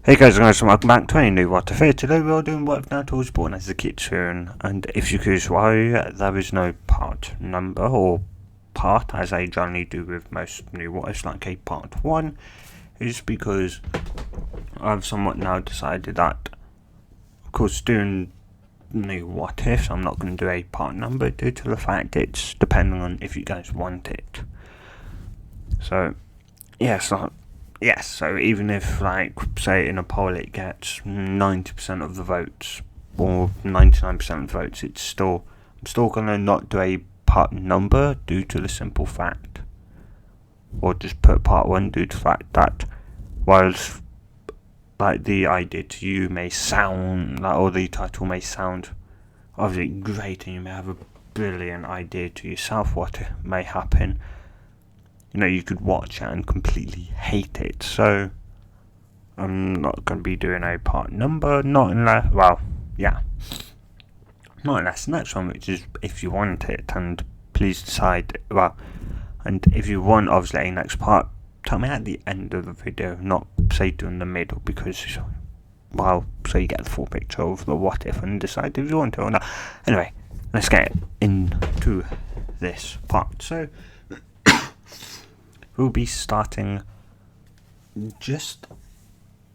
Hey guys and welcome back to a new What If. Today we are doing What If Naruto was born as a kitsune, and if you curious why there is no part number or part as I generally do with most new What Ifs, like a part 1, is because I've somewhat now decided that, of course, doing new What Ifs, I'm not going to do a part number due to the fact it's depending on if you guys want it. So, yes, so even if, like, say in a poll it gets 90% of the votes, or 99% of the votes, I'm still gonna not do a part number due to the simple fact, or just put part 1 due to the fact that, whilst, like, the idea to you may sound, like, or the title may sound obviously great, and you may have a brilliant idea to yourself what may happen, you could watch it and completely hate it. So I'm not going to be doing a part number, not unless the next one, which is if you want it, and please decide, and if you want obviously a next part, tell me at the end of the video, not say in the middle, because so you get the full picture of the what if and decide if you want it or not. Anyway, let's get into this part. So we'll be starting just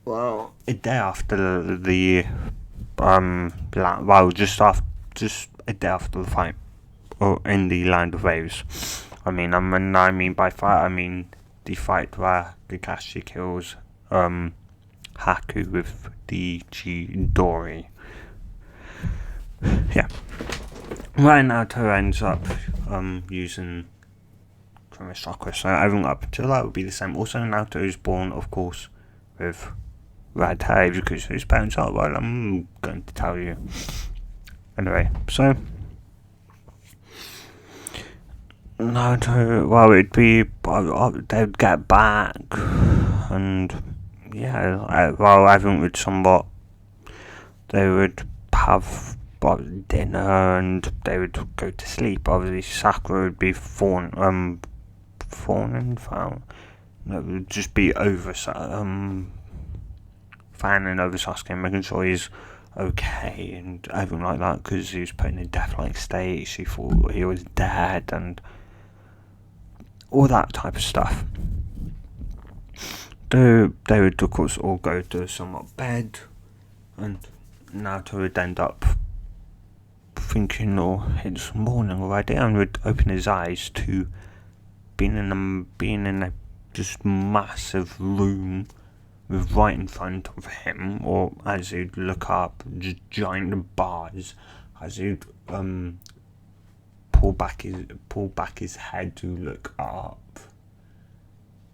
a day after the just a day after the fight, or in the Land of Waves. I mean by fight, I mean the fight where Kakashi kills Haku with the Chidori. Yeah. Right, Naruto ends up using chakra, so everything up until that would be the same. Also, Naruto is born, of course, with red hair, because his parents are, well, I'm going to tell you. Anyway, so Naruto, it'd be, they'd get back, and everything would somewhat, they would have dinner, and they would go to sleep. Obviously, Sakura would be found. It would just be over, fanning over Sasuke, making sure he's okay and everything like that, because he was put in a death-like state. She thought he was dead and all that type of stuff. They would, of course, all go to somewhat bed, and Naruto would end up thinking, it's morning already, and would open his eyes to being in a just massive room with, right in front of him, or as he'd look up, just giant bars, as he'd pull back his head to look up.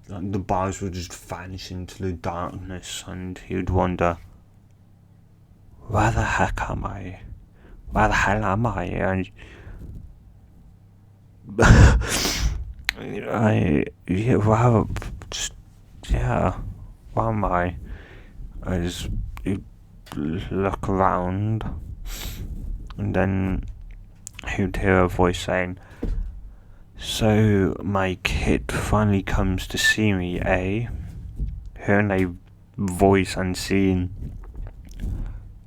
Like, the bars would just vanish into the darkness, and he would wonder, where the heck am I? Where the hell am I? And where am I? As you look around, and then he'd hear a voice saying, "So my kid finally comes to see me, eh?" Hearing a voice unseen,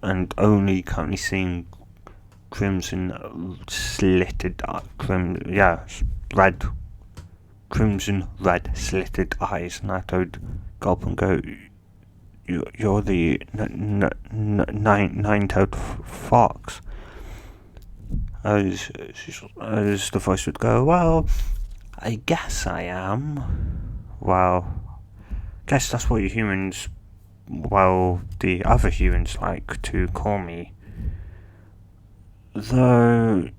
and only currently seeing crimson red slitted eyes, and I'd gulp and go, "You're the nine-tailed fox." As the voice would go, "Well, I guess I am. Well, guess that's what the other humans like to call me. Though,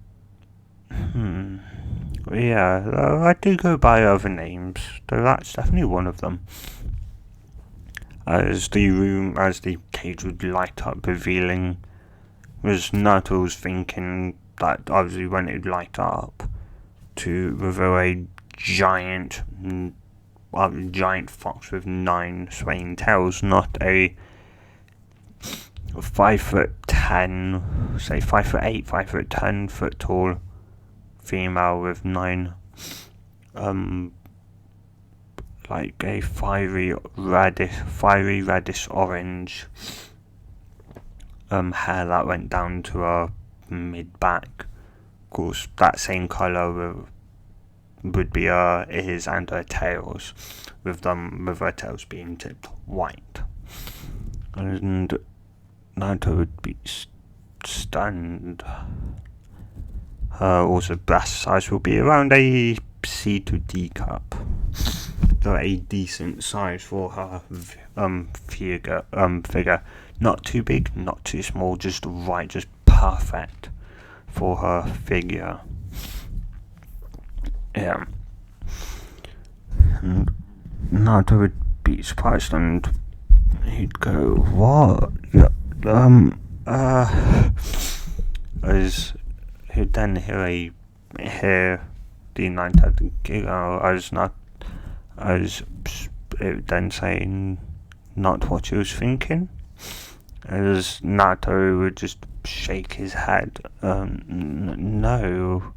I do go by other names, though that's definitely one of them." As the cage would light up, revealing, was Naruto was thinking that obviously when it would light up, to reveal a giant fox with 9 swaying tails, not a 5'10", say 5'8", 5'10" tall female with 9 like a fiery reddish orange hair that went down to her mid back. Of course, that same colour would be her ears and her tails, with her tails being tipped white. And Naruto would be stunned. Her also breast size will be around a C to D cup. So a decent size for her figure. Not too big, not too small, just right, just perfect for her figure. Yeah. And Naruto would be surprised and he'd go, "What? As he'd then hear the 9,000 giggle as it would then say not what he was thinking. As Naruto would just shake his head. No,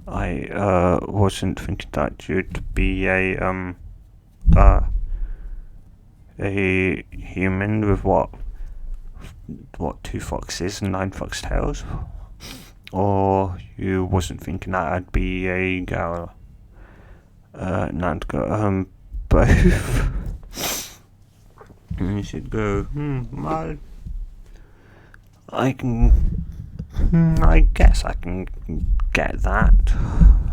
I wasn't thinking that you'd be a human with what 2 foxes and 9 foxtails, or you wasn't thinking that I'd be a girl." Not go both. And you should go. Well, I guess I can get that.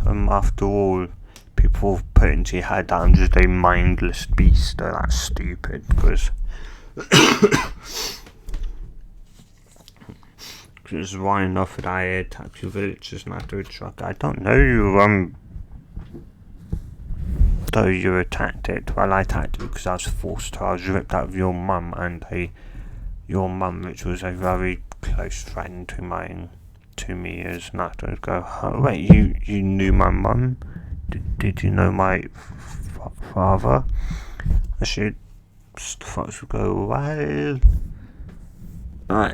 After all, people put into your head that I'm just a mindless beast. That's stupid, because why enough that I attacked your villagers and after a truck? I don't know you, though you attacked it. Well, I attacked it because I was forced to. I was ripped out of your mum, and your mum, which was a very close friend to me, is not to go. Oh, wait, you knew my mum? Did you know my father? I should go. Well,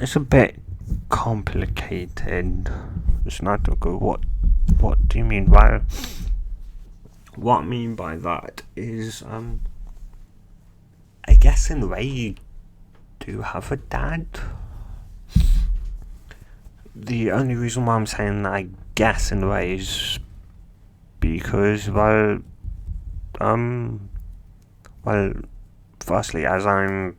it's a bit complicated. It's not to go. What do you mean? Well, what I mean by that is, I guess in a way you do have a dad. The only reason why I'm saying I guess in a way is because, well, firstly, as you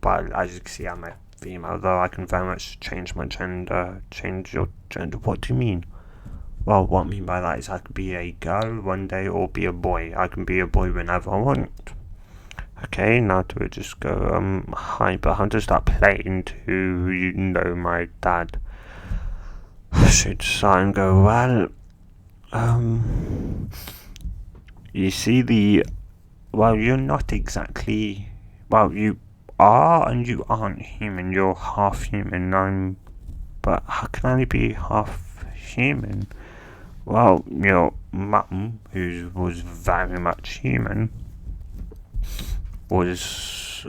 can see, I'm a female, though I can very much change my gender, change your gender. What do you mean? Well, what I mean by that is I could be a girl one day or be a boy. I can be a boy whenever I want. Okay, now to just go, hi, but how does that play into, my dad? I should start and go, well, you see you're not exactly, you are and you aren't human. You're half human, but how can I be half human? Well, your mum, who was very much human, was,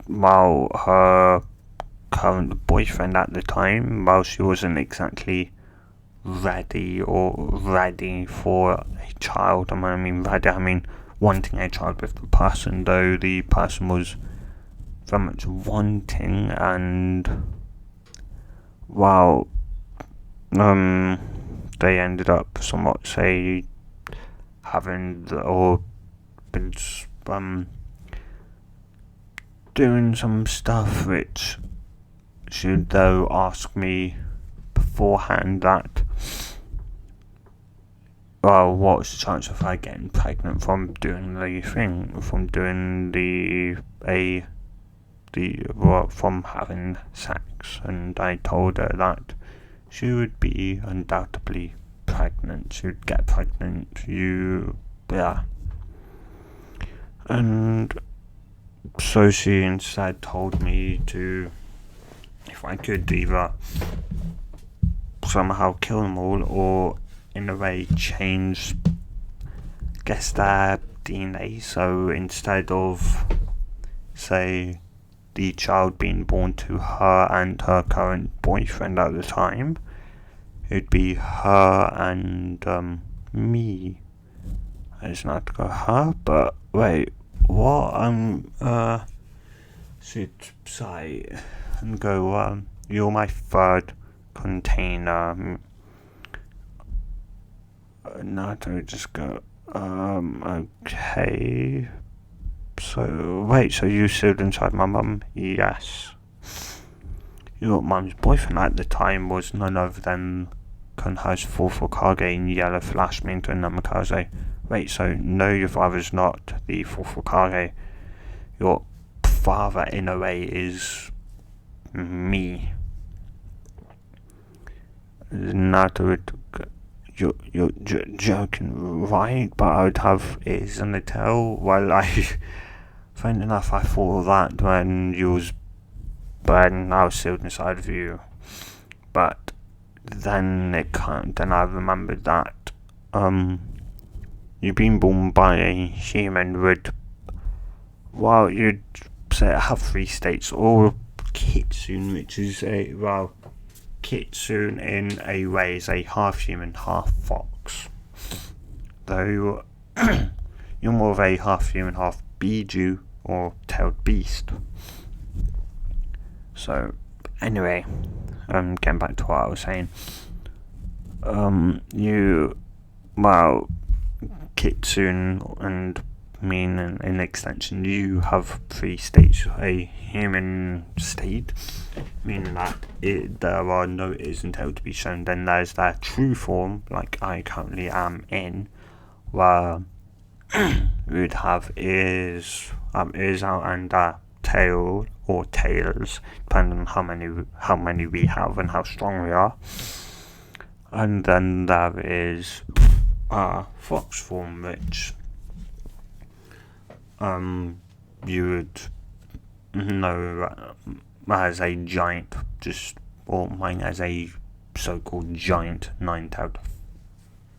her current boyfriend at the time, she wasn't exactly ready for a child. I mean wanting a child with the person, though the person was very much wanting, and they ended up somewhat having or been doing some stuff which should though ask me beforehand that what's the chance of her getting pregnant from doing from having sex, and I told her that she would be undoubtedly pregnant. She would get pregnant. And so she instead told me to, if I could either somehow kill them all or in a way change, their DNA. So instead of, say, the child being born to her and her current boyfriend at the time, it'd be her and me. It's not go her, but wait, what? Should say and go. You're my third container. Naruto just go. Okay. So wait, so you sealed inside my mum? Yes. Your mum's boyfriend at the time was none other than Konoha's fourth Hokage in Yellow Flash Minto and Namikaze. Wait, so no, your father's not the fourth Hokage. Your father, in a way, is me. Naruto, you're joking, right? But I would have ears and a tail. Well, funny enough, I thought of that when I was sealed inside of you. But then I remembered that, you've been born by a human would, well, you'd say have 3 states, or kitsune, which is kitsune in a way is a half human, half fox. Though you're more of a half human, half biju or tailed beast. So, anyway, getting back to what I was saying. Kitsune and mean in extension, you have 3 states. A human state, meaning that there are no ears and tail to be shown. Then there's their true form, like I currently am in, where we would have ears out and tail or tails, depending on how many we have and how strong we are. And then there is fox form, which you would know as a giant, or mine as a so-called giant 9-tailed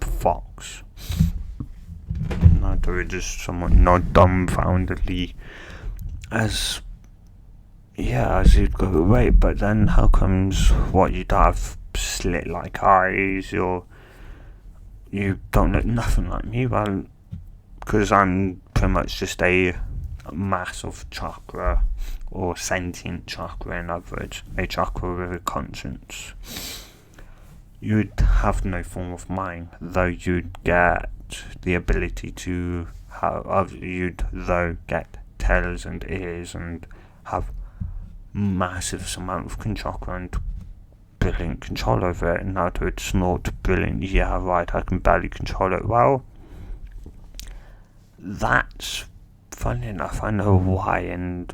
fox. Naruto just somewhat nod dumbfoundedly as you'd go, wait, but then how comes what you'd have slit like eyes, or you don't look nothing like me? Well, because I'm pretty much just a mass of chakra, or sentient chakra in other words, a chakra with a conscience. You'd have no form of mind, though you'd get the ability to get tails and ears and have massive amount of chakra and brilliant control over it. And Naruto would snort brilliant, yeah right, I can barely control it well. That's funny enough, I know why, and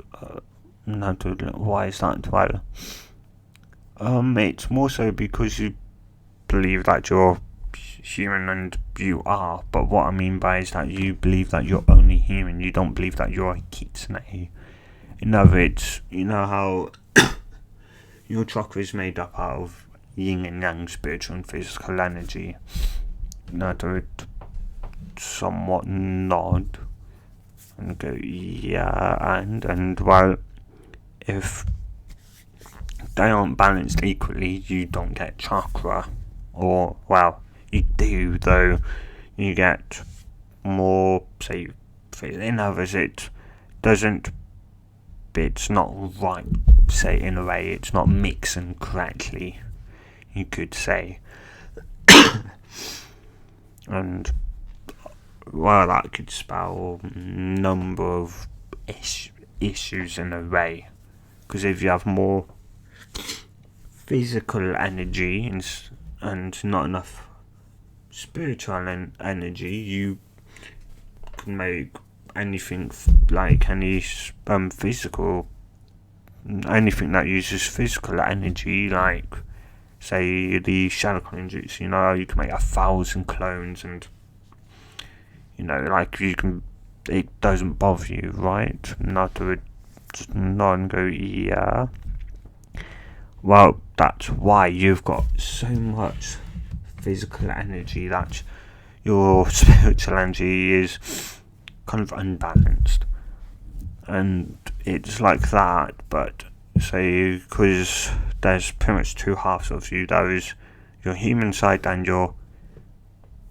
Naruto, why is that? Well, it's more so because you believe that you're human, and you are, but what I mean by is that you believe that you're only human, you don't believe that you're a kitsune. In other words, you know how your chakra is made up out of yin and yang, spiritual and physical energy. Naruto would somewhat nod and go, yeah, and well, if they aren't balanced equally, you don't get chakra. Or, well, you do, though you get more, say, in others it's not right, say, in a way, it's not mixing correctly, you could say. And, well, that could spell a number of issues in a way, because if you have more physical energy and not enough spiritual energy, you can make anything like any physical, anything that uses physical energy, like say the shadow clone jutsu, you can make 1,000 clones, and like it doesn't bother you, right? Naruto would just nod and go, yeah. Well, that's why you've got so much physical energy that your spiritual energy is kind of unbalanced. And it's like that, but say, because there's pretty much 2 halves of you. There is your human side and your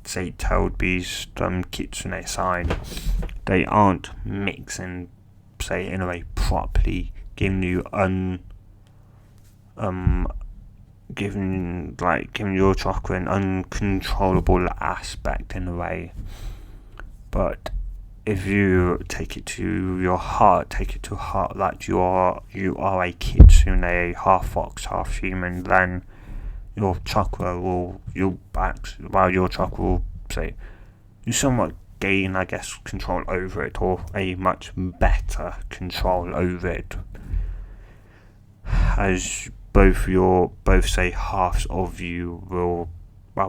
say tailed beast, kitsune side, they aren't mixing, say, in a way properly, giving you giving your chakra an uncontrollable aspect in a way. But if you take it to heart that you are a kitsune, half fox, half human, then your chakra will say you somewhat gain, I guess, control over it, or a much better control over it, as both say halves of you will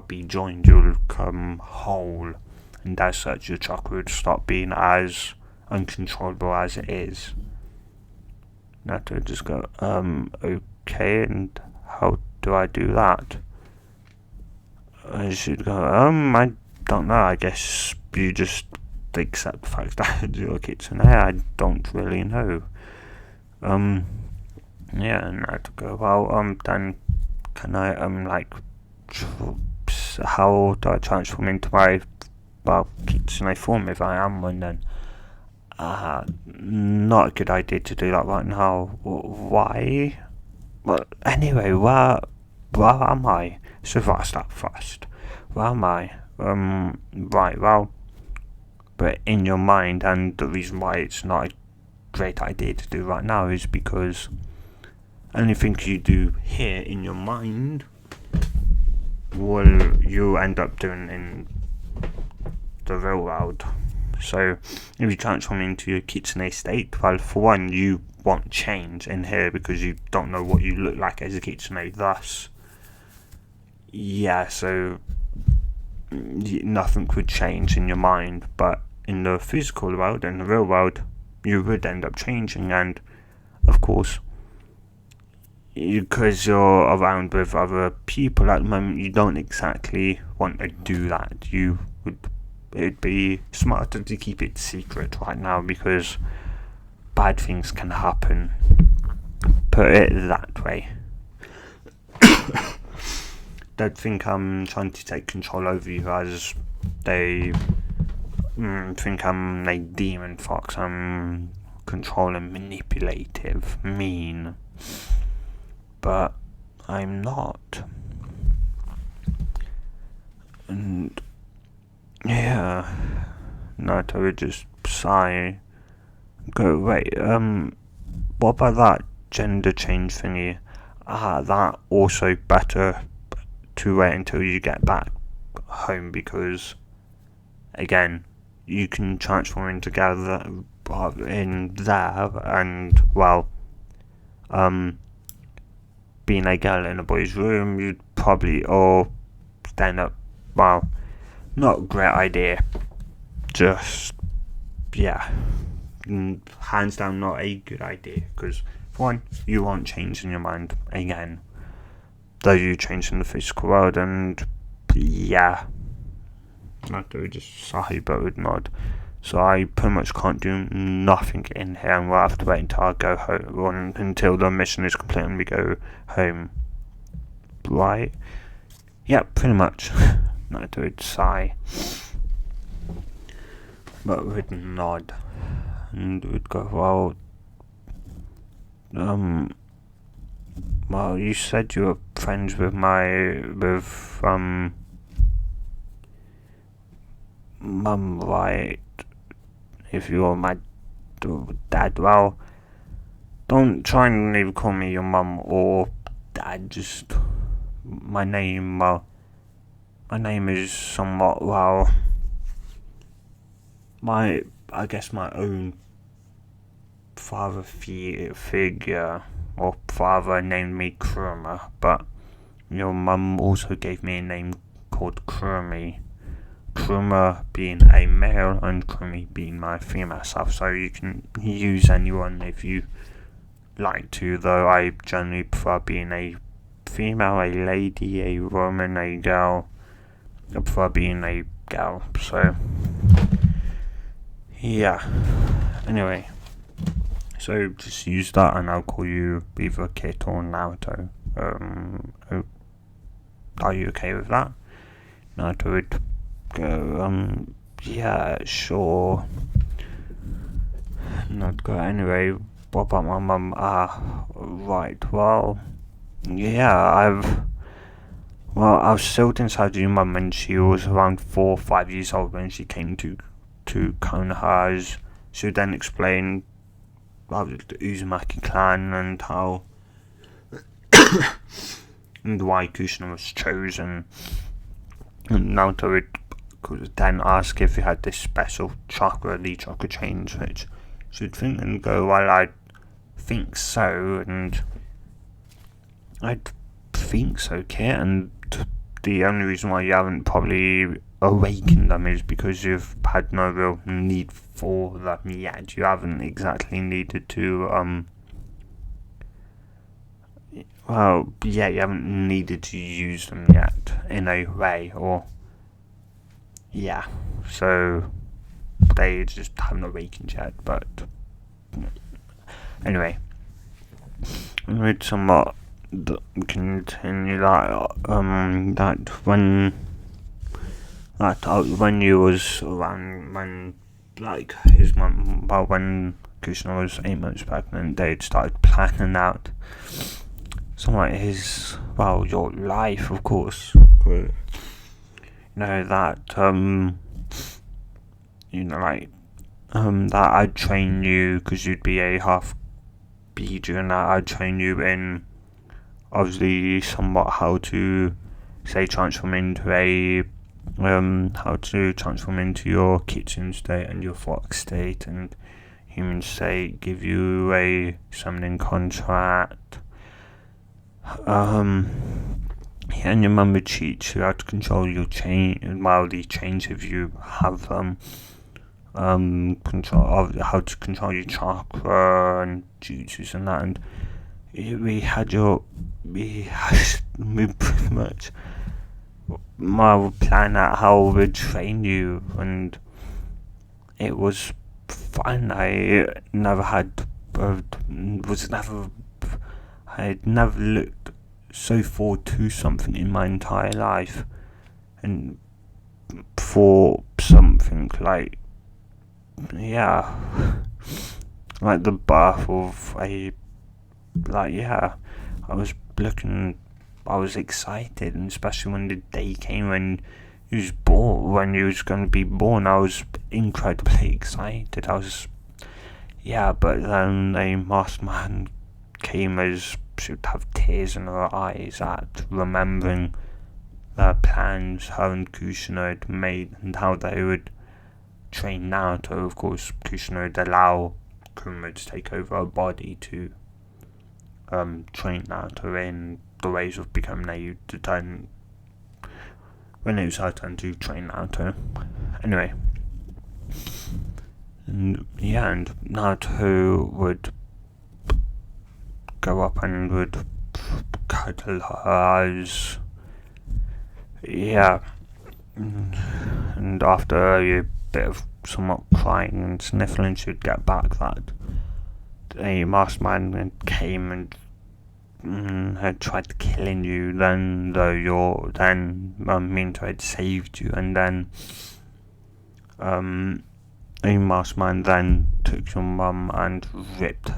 be joined. You'll become whole, and as such your chakra would stop being as uncontrollable as it is. Now to just go okay, and how do I do that? I should go I don't know, I guess you just accept the fact that you're a kitsune. I don't really know. Yeah, and I to go, then can I, how do I transform into my, kitsune form if I am one then? Not a good idea to do that right now. Why? Well, anyway, where am I? So if I start first, where am I? Right, well, but in your mind, and the reason why it's not a great idea to do right now is because anything you do here in your mind you'll end up doing in the real world. So if you transform into your kitsune state, well, for one, you won't change in here because you don't know what you look like as a kitsune. Thus, yeah, so nothing would change in your mind, but in the physical world, in the real world, you would end up changing. And of course, because you're around with other people at the moment, you don't exactly want to do that. It'd be smarter to keep it secret right now, because bad things can happen. Put it that way. Don't think I'm trying to take control over you, as they think I'm a demon fox. I'm controlling, manipulative, mean. But I'm not. And yeah, Naruto would just sigh, go, wait, what about that gender change thingy? That also better to wait until you get back home, because again, you can transform in together in there, and well, being a girl in a boy's room, you'd probably all stand up. Well, not a great idea. Just, yeah, hands down, not a good idea. Because, for one, you won't change in your mind again, though you change in the physical world, and yeah, I do just sigh but would nod. So I pretty much can't do nothing in here, and we'll have to wait until I go home, or until the mission is complete and we go home. Right? Yeah, pretty much. I would sigh, but would nod, and would go, well, you said you were friends with Mum, right? If you're my dad, well, don't try and even call me your mum or dad. Just my name is somewhat, well, I guess my own father figure or father named me Kuruma, but your mum also gave me a name called Kurumi. Kuruma being a male and Kurumi being my female self, so you can use anyone if you like to, though I generally prefer being a female, a lady, a woman, a girl. I prefer being a girl, so yeah. Anyway, so just use that and I'll call you either Kit or Naruto. Are you okay with that? Naruto would Yeah, sure. Not good. Anyway, what about my mum? Right. Well, yeah, I was still inside your mum when she was around 4 or 5 years old when she came to Konoha's. She would then explain about the Uzumaki clan and how and why Kushina was chosen. And Naruto would then ask if he had this special chakra, the chakra change, which she would think and go, well, I think so, and I think so, Kit, and the only reason why you haven't probably awakened them is because you've had no real need for them yet. You haven't exactly needed to, well, yeah, you haven't needed to use them yet in a way, or, yeah, so they just haven't awakened yet, but anyway, with somewhat continue that when you was around when like his mum, well, when Kushina was 8 months pregnant, they'd started planning out some like your life, of course. You know that that I'd train you because you'd be a half beater, and that I'd train you in obviously somewhat how to transform into your kitsune state and your fox state and human state, give you a summoning contract. And your mum would teach you how to control your chain, well, the chains if you have them. Control how to control your chakra and jutsus and that, and we pretty much plan out how we'd train you, and it was fun. I had never looked so forward to something in my entire life, and for something like like the birth of I was excited, and especially when the day came when he was going to be born, I was incredibly excited. But then a masked man came as she would have tears in her eyes at remembering the plans her and Kushina had made and how they would train Naruto. Of course, Kushina would allow Kuma to take over her body to train Naruto in the ways of becoming a turn when it was her turn to train Naruto. Anyway, and Naruto would go up and would cuddle her eyes. Yeah, and after a bit of somewhat crying and sniffling, she'd get back that a masked man came and had tried killing you, then Minto had saved you, and then a masked man then took your mum and ripped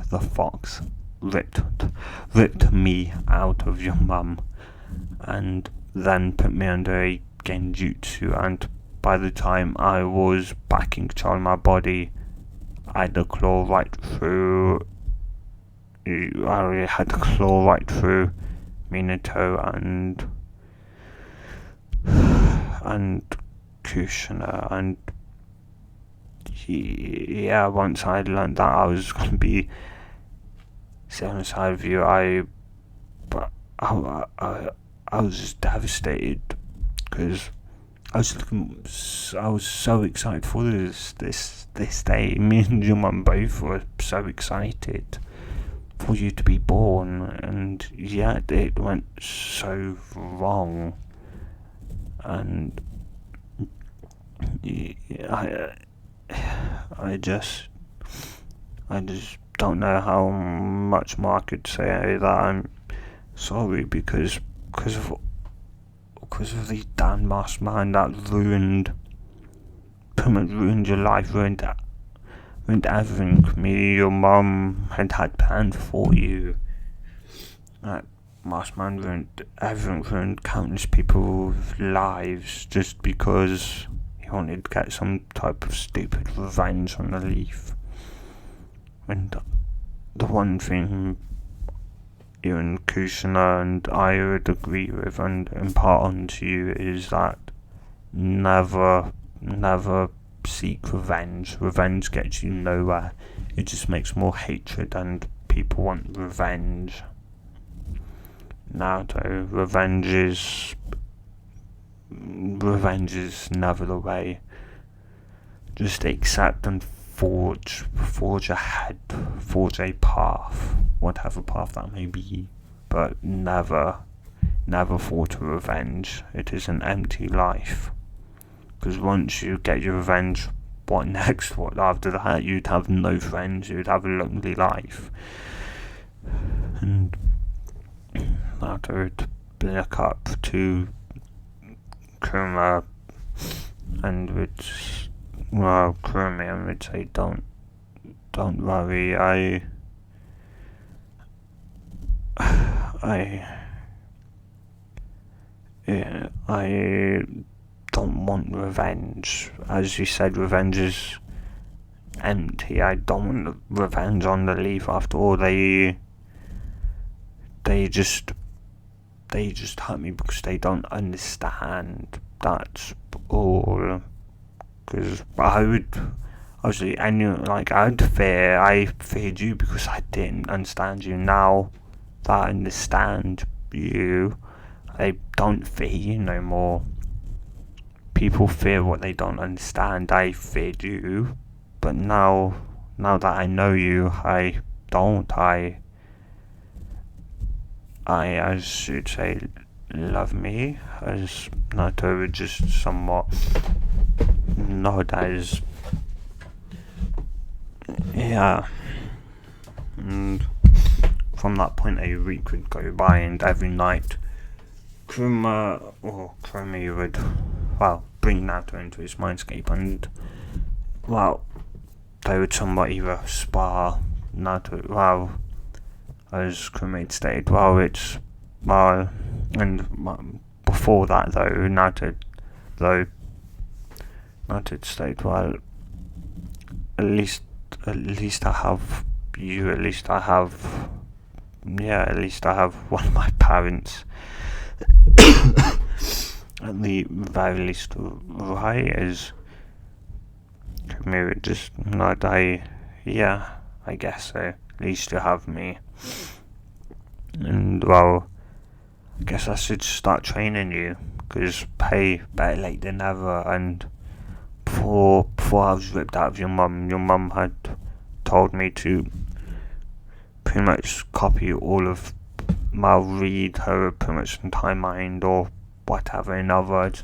me out of your mum, and then put me under a genjutsu, and by the time I was back in control of my body, I had a claw right through Minato and Kushina, and once I learned that I was going to be sitting inside of you, I was just devastated because I was so excited for this day. Me and your mum both were so excited for you to be born, and yet it went so wrong. And I just don't know how much more I could say that I'm sorry because of the damn masked man that ruined pretty much ruined your life, ruined everything. Me, your mum had plans for you. That masked man ruined everything, ruined countless people's lives just because he wanted to get some type of stupid revenge on the Leaf. And the one thing you and Kusana and I would agree with and impart onto you is that never seek revenge. Revenge gets you nowhere. It just makes more hatred and people want revenge. Naruto, revenge is never the way. Just accept and forge ahead, forge a path, whatever path that may be, but never forge a revenge. It is an empty life. Because once you get your revenge, what next? What after that? You'd have no friends, you'd have a lonely life. And Naruto would look up to Kurama and would, Kurama would say, don't worry, I don't want revenge. As you said, revenge is empty. I don't want revenge on the Leaf. After all, they just hurt me because they don't understand. That's all. Because I would obviously, I feared you because I didn't understand you. Now that I understand you, I don't fear you no more. People fear what they don't understand. I feared you, but now that I know you, I don't. I should say, love me, as Naruto would just somewhat nod as, yeah. And from that point, a week would go by, and every night, Kurama would, bring Naruto into his mindscape, and, they would somewhat either spar Naruto, as Kurama had stated, and before that, though, Naruto stated, at least I have you, at least I have one of my parents. At the very least, right, as Kurama just nod, I guess so. At least you have me. And, I guess I should start training you, because better late than never. And before I was ripped out of your mum had told me to pretty much copy all of read her pretty much entire mind or whatever, in other words,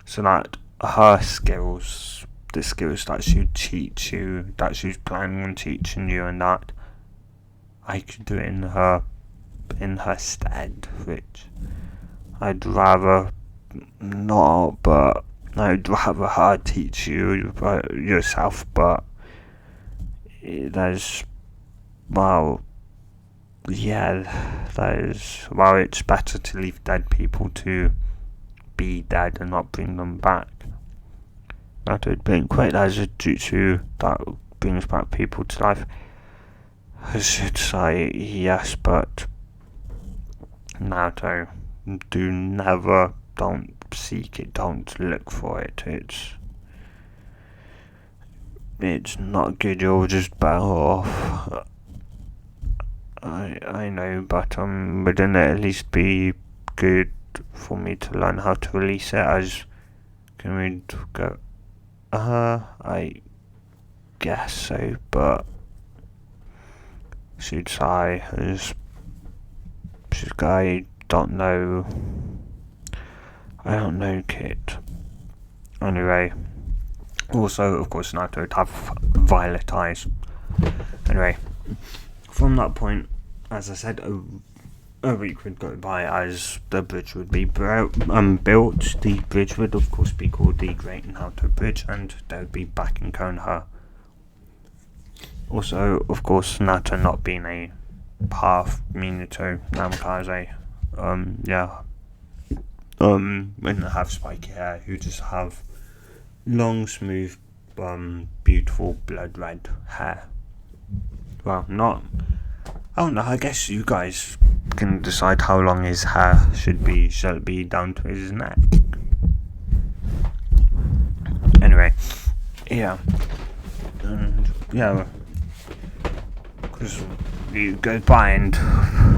so that her skills, the skills that she would teach you, that she was planning on teaching you, and that I could do it in her stead, which I'd rather not, but I'd rather her teach you yourself, but it's better to leave dead people to be dead and not bring them back. That would be quite as a jutsu that brings back people to life. I should say yes, but Naruto, don't seek it, don't look for it. It's not good, you're just better off. I know, but wouldn't it at least be good for me to learn how to release it? As can we go? I guess so, but should I? I don't know. I don't know, Kit. Anyway, also, of course, Naruto would have violet eyes. Anyway, from that point, as I said, a week would go by as the bridge would be built. The bridge would, of course, be called the Great Naruto Bridge, and they would be back in Konoha. Also, of course, Naruto not being a path Minato Namikaze, when they have spiky hair, who just have long, smooth, beautiful blood red hair. Well, not. I don't know. I guess you guys can decide how long his hair should be. Shall it be down to his neck? Anyway, yeah, and yeah, because you go by and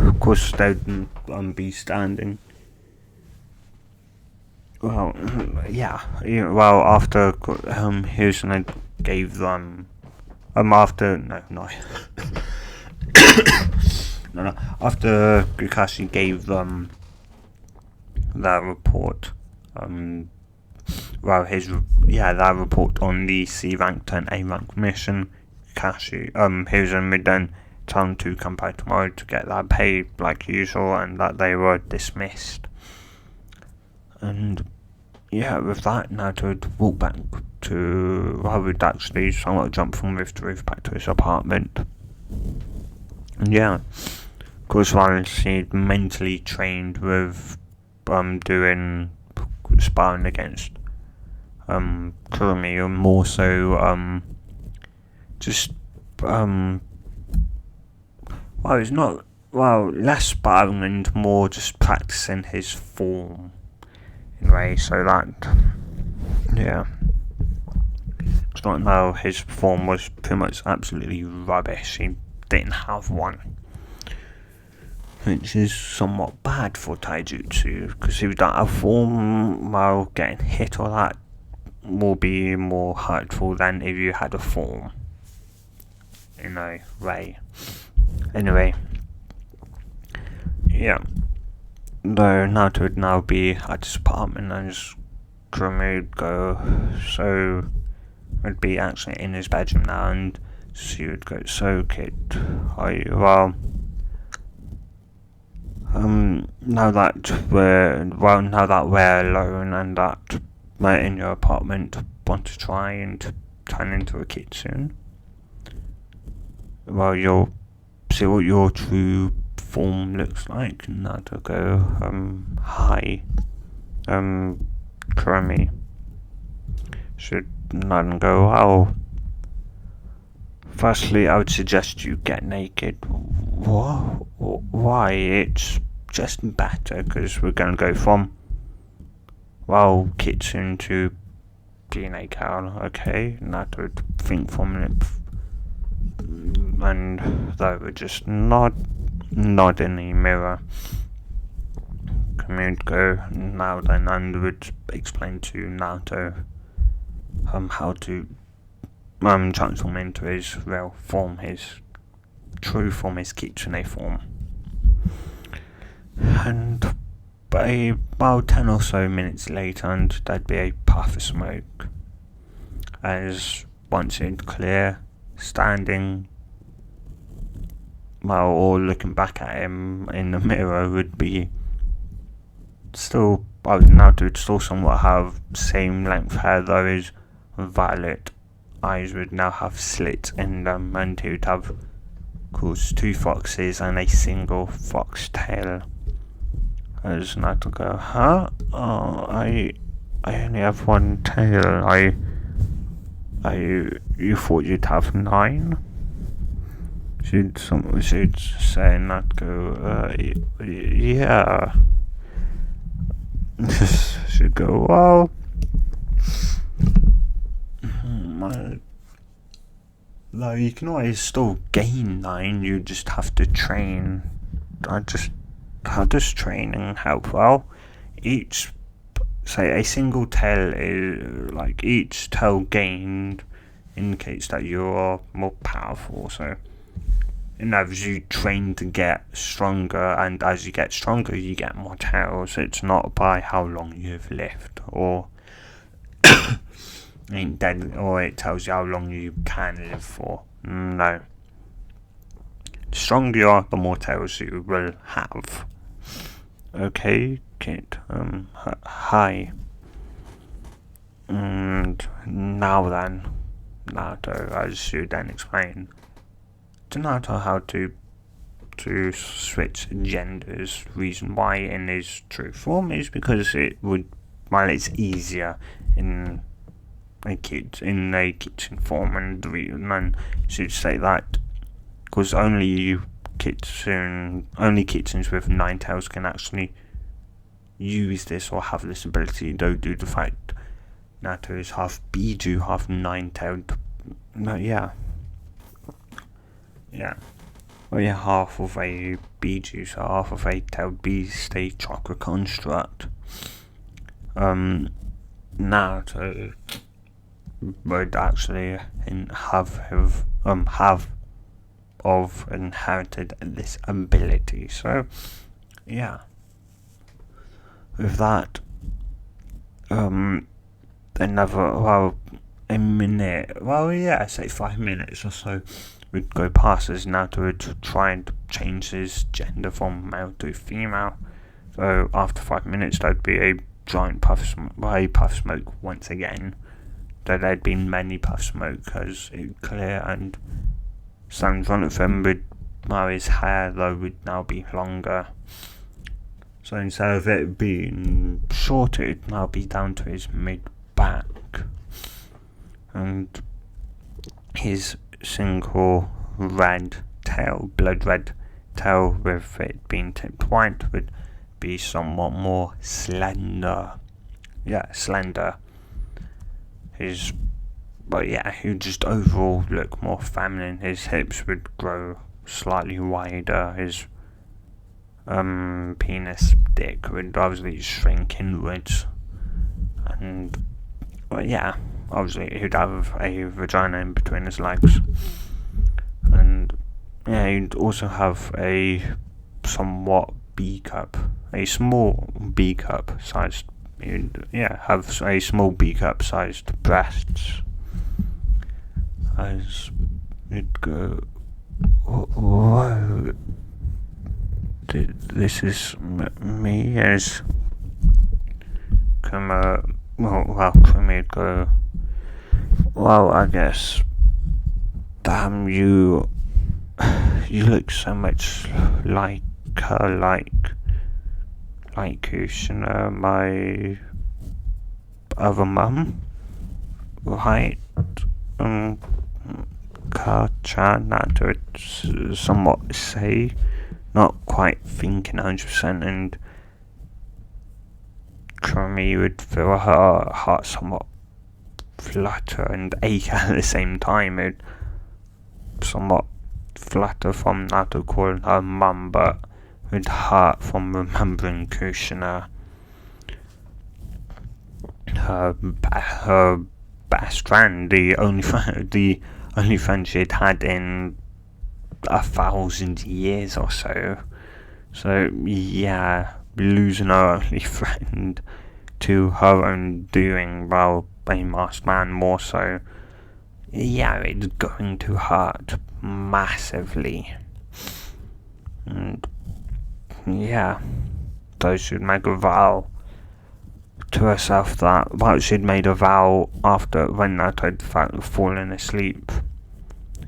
of course they'd be standing. Well, yeah. Well, after Hirsune gave them after no. No. After Kakashi gave them that report, that report on the C rank and A rank mission, Kakashi, Hirsune would then tell them to come by tomorrow to get that paid like usual, and that they were dismissed. And yeah, with that, Naruto would walk back to. I would actually somewhat jump from roof to roof back to his apartment. And yeah, of course, while he'd mentally trained with doing sparring against Kurumi, and more so less sparring and more just practicing his form in a way, so that it's not now his form was pretty much absolutely rubbish. He didn't have one, which is somewhat bad for taijutsu, because if you don't have form, while getting hit or that will be more hurtful than if you had a form, in a way. Anyway, yeah, though Naruto would now be at his apartment, and his Kurumi would go, so would be actually in his bedroom now, and she would go, so kid, are you, well, now that we're alone and that we're in your apartment, want to try and turn into a kitsune? Well, you'll see what your true form looks like. And that'll go, hi, Kurumi. Should not go, well, firstly, I would suggest you get naked. What? Why? It's just better, because we're going to go from, well, kitsune to being a girl, okay? And that would think for a minute, and they would just nod in the mirror. Commute go now then, and would explain to Naruto how to transform into his real form, his true form, his kitsune form. And about 10 or so minutes later, and there'd be a puff of smoke, as once it's clear, standing, or looking back at him in the mirror would be still, Naruto would still somewhat have same length hair, though his violet eyes would now have slits in them, and he would have, of course, 2 foxes and a single fox tail. As Naruto go, huh? Oh, I only have 1 tail. You thought you'd have 9? She'd say, Naruto, yeah. She'd go, well, though you can always still gain 9, you just have to train. How does training help? Well, each, say, a single tail is, like, each tail gained indicates that you are more powerful, so as you train to get stronger, and as you get stronger you get more tails. It's not by how long you've lived, or ain't dead, or it tells you how long you can live for. No, stronger you are, the more tails you will have. Okay, kid. Hi. And now then, Naruto, as you then explain to Naruto how to switch genders. Reason why in his true form is because it's easier in a kitsune form, and the reason I should say that because only kitsunes with 9 tails can actually use this or have this ability, due to the fact Naruto is half Biju, half 9-tailed. No, yeah. Well, yeah, half of a Biju, so half of a tailed beast, a chakra construct. Naruto would actually have inherited this ability. So, yeah. With that, say 5 minutes or so would go past as Naruto would try and change his gender from male to female. So after 5 minutes, there'd be a giant puff of smoke once again. Though there'd been many puff smoke as it clear, and some in front of him his hair though would now be longer. So instead of it being shorter, it'd now be down to his mid-back. And his single blood red tail with it being tipped white would be somewhat more slender. Yeah, slender. He would just overall look more feminine. His hips would grow slightly wider. His penis dick would obviously shrink inwards, and obviously he'd have a vagina in between his legs, and he'd also have a somewhat a small B cup sized. Have a small B cup sized breasts. As you'd go, whoa. This is me as Krumi go, well, I guess, damn, you look so much like her, like Kushina, my other mum, right? Ka-chan, that would somewhat say, not quite thinking 100%, and Krumi would feel her heart somewhat flutter and ache at the same time. It would somewhat flutter from Naruto calling her mum, but would hurt from remembering Kushina, her best friend, the only friend she'd had in 1,000 years or so. So yeah, losing her only friend to her own doing, well, a masked man more so. Yeah, it's going to hurt massively. And yeah, so she'd make a vow to herself she'd made a vow after when Naruto had fallen asleep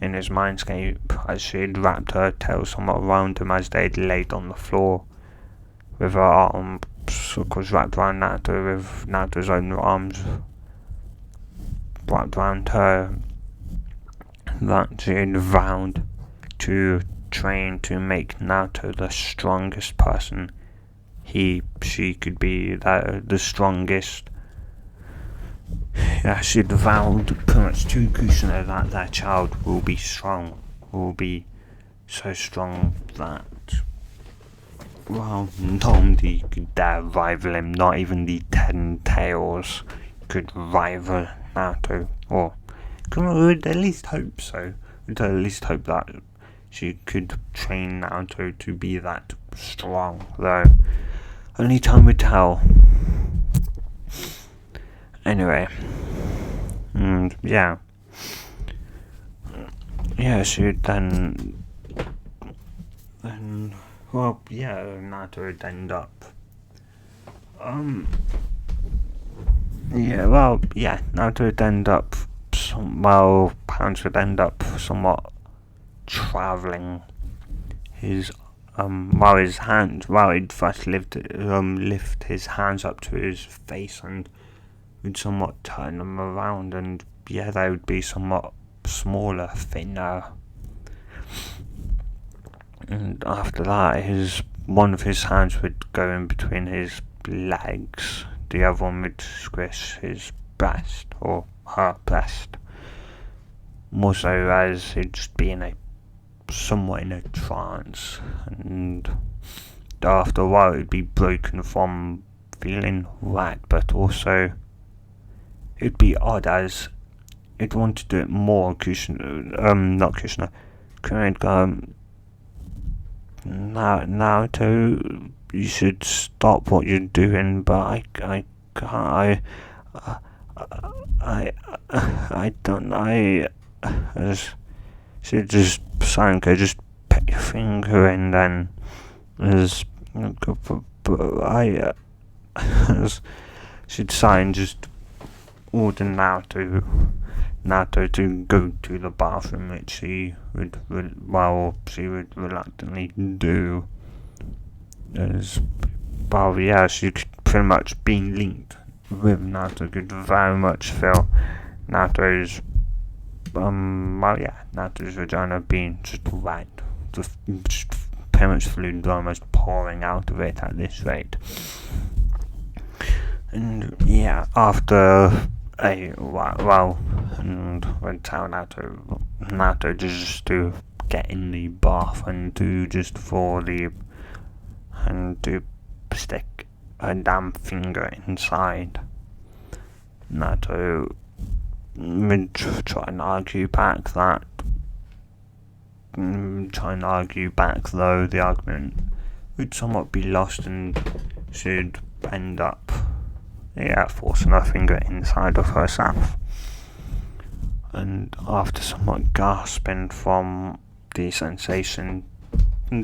in his mindscape, as she'd wrapped her tail somewhat around him as they'd laid on the floor, with her arms wrapped around Naruto, with Naruto's own arms wrapped around her, that she'd vowed to train to make Naruto the strongest person she could be, the strongest. Yeah, she'd vowed pretty much to Kushina that their child will be so strong that, well, nobody could dare rival him, not even the 10 tails could rival Naruto, or would at least hope so. Would at least hope that she could train Naruto to be that strong, though only time would tell. Anyway, and she would then And, well, yeah, Naruto would end up, Naruto would end up, parents would end up somewhat travelling his while he'd first lift his hands up to his face and would somewhat turn them around, and yeah, they would be somewhat smaller, thinner. And after that, one of his hands would go in between his legs, the other one would squish his breast, or her breast. More so as he'd just be somewhat in a trance, and after a while it'd be broken from feeling wet, but also it'd be odd as it'd want to do it more. Kushina, Naruto, you should stop what you're doing, but I can't, I don't, should just, Sanko, just put your finger in then, should sign, just order Naruto to go to the bathroom, which she would reluctantly do. She could pretty much be linked with Naruto, could very much feel Naruto's vagina being just wet, just pretty much fluid almost pouring out of it at this rate. And yeah, after a while, and would tell Naruto just to get in the bath and to just stick a damn finger inside. Naruto would try and argue back though the argument would somewhat be lost, and should end up forcing her finger inside of herself. And after somewhat gasping from the sensation,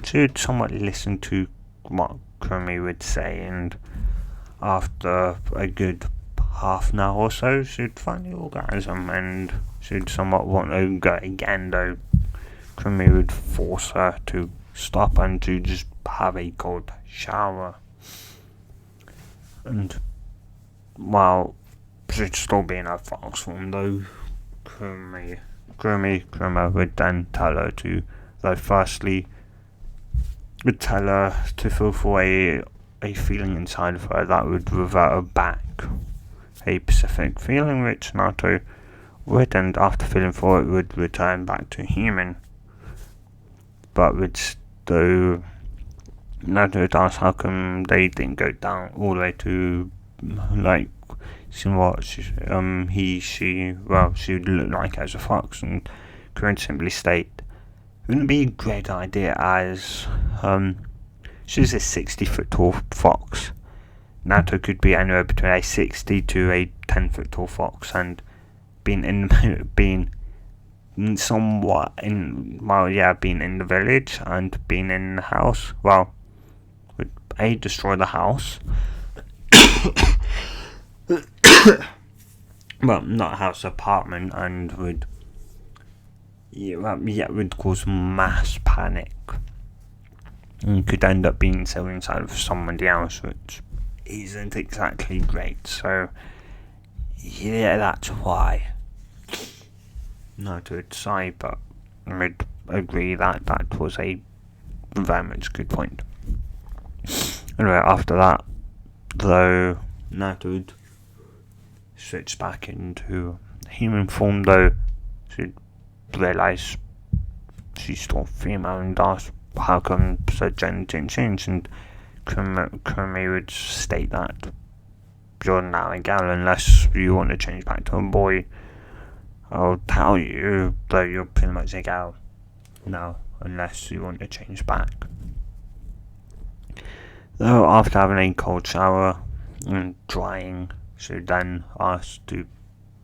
she'd somewhat listen to what Kurumi would say, and after a good half an hour or so, she'd finally orgasm, and she'd somewhat want to go again, though Kurumi would force her to stop and to just have a cold shower. And while she'd still be in her fox form, though, Kurumi would then tell her to, firstly, would tell her to feel for a feeling inside of her that would revert her back, a specific feeling which Naruto would, and after feeling for it, would return back to human. But though Naruto would ask how come they didn't go down all the way to she would look like as a fox, and Kurumi simply state, wouldn't it be a great idea as she's a 60-foot tall fox. Naruto could be anywhere between a 60 to a 10-foot tall fox, and being in the village and being in the house, would destroy the house. Not a house, apartment, and would cause mass panic, and could end up being so inside of somebody else, which isn't exactly great. So yeah, that's why Naruto would say, but I would agree that was a very much good point. Anyway, after that, though, Naruto would switch back into human form, though she'd realise she's still female and ask how come her gender didn't change, and Kurumi would state that you're now a girl unless you want to change back to a boy. I'll tell you, though, you're pretty much a girl now unless you want to change back. Though after having a cold shower and drying, she then asked to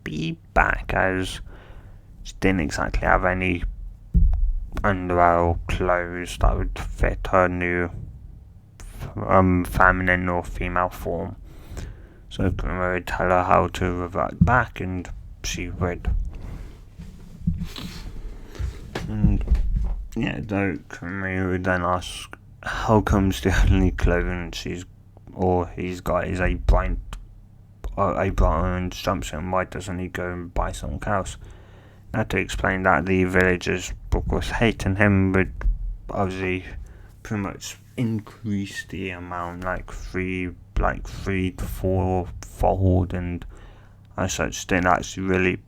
be back as she didn't exactly have any underwear clothes that would fit her new feminine or female form. So Kumari would tell her how to revert back, and she would. And yeah, though Kumari would then ask, how comes the only clothing he's got is a bright orange jumpsuit, and why doesn't he go and buy something else? Now, to explain that, the villagers, of course, hating him, would obviously pretty much increase the amount, like three to fourfold, and as such didn't actually really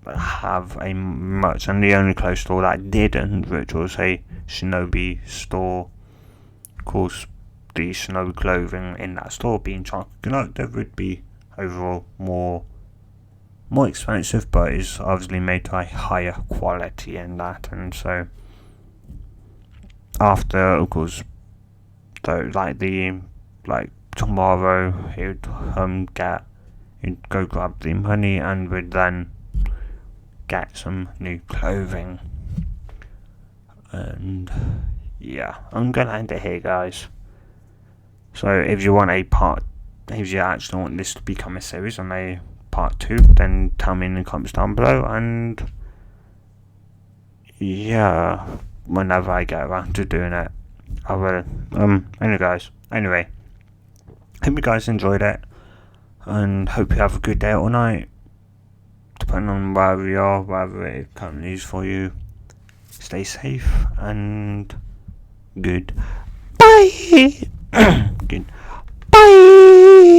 have a much. And the only close store that didn't, which was a shinobi store, of course, the shinobi clothing in that store being chocolate, there would be overall more expensive, but it's obviously made to a higher quality in that. And so after, of course, so tomorrow he'd go grab the money and would then get some new clothing. And yeah, I'm gonna end it here, guys. So if you actually want this to become a series and a part 2, then tell me in the comments down below, and yeah, whenever I get around to doing it, I will. Anyway, hope you guys enjoyed it, and hope you have a good day or night, depending on wherever you are, wherever it currently is for you. Stay safe and good. Bye. Good. Bye.